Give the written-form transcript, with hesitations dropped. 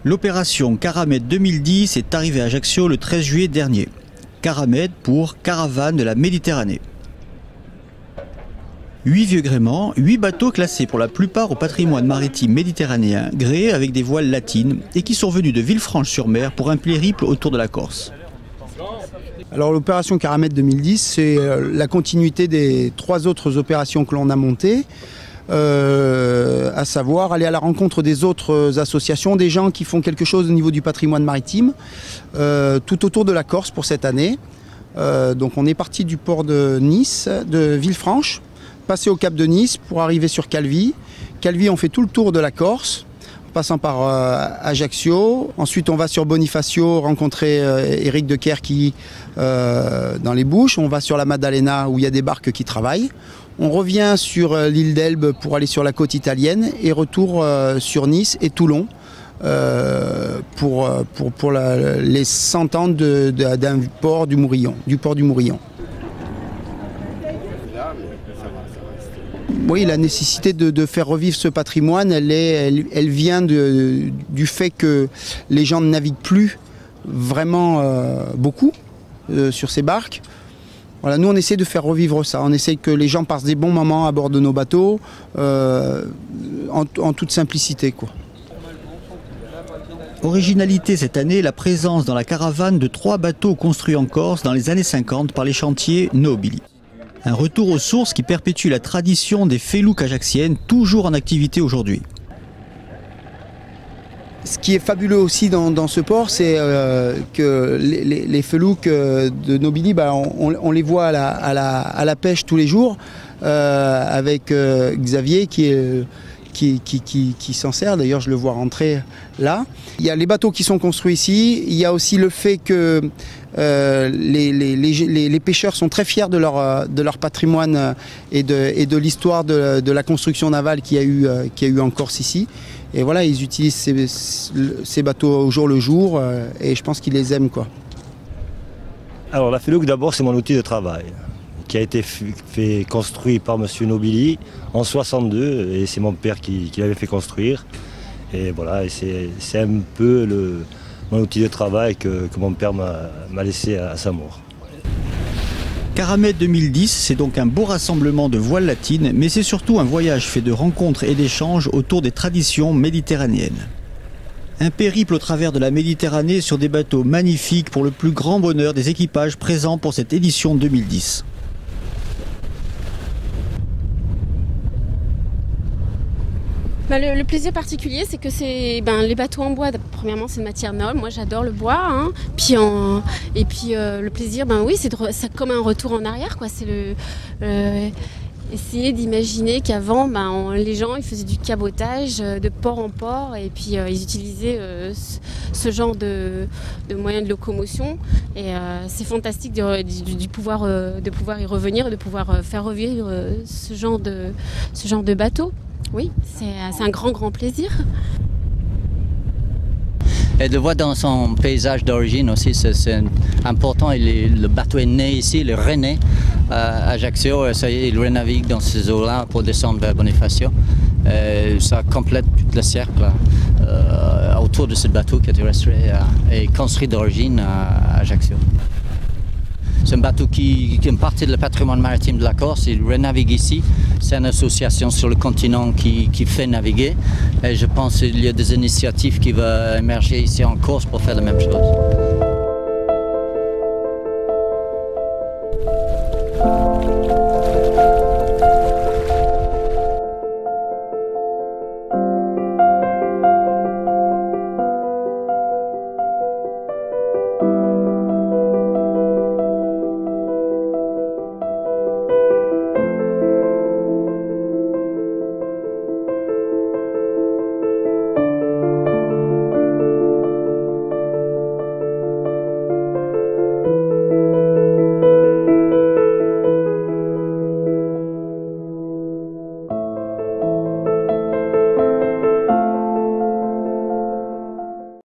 L'opération Caramède 2010 est arrivée à Ajaccio le 13 juillet dernier. Caramède pour Caravane de la Méditerranée. 8 vieux gréements, 8 bateaux classés pour la plupart au patrimoine maritime méditerranéen, gréés avec des voiles latines et qui sont venus de Villefranche-sur-Mer pour un périple autour de la Corse. Alors l'opération Caramède 2010, c'est la continuité des 3 autres opérations que l'on a montées. À savoir aller à la rencontre des autres associations, des gens qui font quelque chose au niveau du patrimoine maritime, tout autour de la Corse pour cette année. Donc on est parti du port de Nice, de Villefranche, passé au Cap de Nice pour arriver sur Calvi. Calvi, on fait tout le tour de la Corse, en passant par Ajaccio. Ensuite on va sur Bonifacio rencontrer Éric Dequerque dans les Bouches. On va sur la Maddalena où il y a des barques qui travaillent. On revient sur l'île d'Elbe pour aller sur la côte italienne et retour sur Nice et Toulon pour les 100 ans d'un port du Mourillon, Oui, la nécessité de faire revivre ce patrimoine, elle vient du fait que les gens ne naviguent plus vraiment beaucoup sur ces barques. Voilà, nous on essaie de faire revivre ça, on essaie que les gens passent des bons moments à bord de nos bateaux, en toute simplicité, quoi. Originalité cette année, la présence dans la caravane de 3 bateaux construits en Corse dans les années 50 par les chantiers Nobili. Un retour aux sources qui perpétue la tradition des felouks ajaxiennes, toujours en activité aujourd'hui. Ce qui est fabuleux aussi dans ce port, c'est que les felouks de Nobili, on les voit à la pêche tous les jours, avec Xavier qui s'en sert. D'ailleurs, je le vois rentrer là. Il y a les bateaux qui sont construits ici. Il y a aussi le fait que les pêcheurs sont très fiers de leur patrimoine et de l'histoire de la construction navale qu'il y a eu en Corse ici. Et voilà, ils utilisent ces bateaux au jour le jour et je pense qu'ils les aiment, quoi. Alors la felouk, d'abord, c'est mon outil de travail qui a été construit par M. Nobili en 62 et c'est mon père qui l'avait fait construire. Et voilà, c'est un peu mon outil de travail que mon père m'a laissé à sa mort. Caramède 2010, c'est donc un beau rassemblement de voiles latines, mais c'est surtout un voyage fait de rencontres et d'échanges autour des traditions méditerranéennes. Un périple au travers de la Méditerranée sur des bateaux magnifiques pour le plus grand bonheur des équipages présents pour cette édition 2010. Le plaisir particulier, c'est que c'est les bateaux en bois. Premièrement, c'est une matière noble. Moi, j'adore le bois. Hein. Et puis le plaisir, oui, c'est comme un retour en arrière, quoi. C'est essayer d'imaginer qu'avant, les gens, ils faisaient du cabotage de port en port, et puis ils utilisaient ce genre de moyens de locomotion. Et c'est fantastique de pouvoir y revenir et de pouvoir faire revivre ce genre de bateau. Oui, c'est un grand plaisir. Et de voir dans son paysage d'origine aussi, c'est important. Le bateau est né ici, il est rené à Ajaccio. Il renavigue dans ces eaux-là pour descendre vers Bonifacio. Ça complète tout le cercle autour de ce bateau qui a été restauré et construit d'origine à Ajaccio. C'est un bateau qui est une partie du patrimoine maritime de la Corse. Il renavigue ici. C'est une association sur le continent qui fait naviguer. Et je pense qu'il y a des initiatives qui vont émerger ici en Corse pour faire la même chose.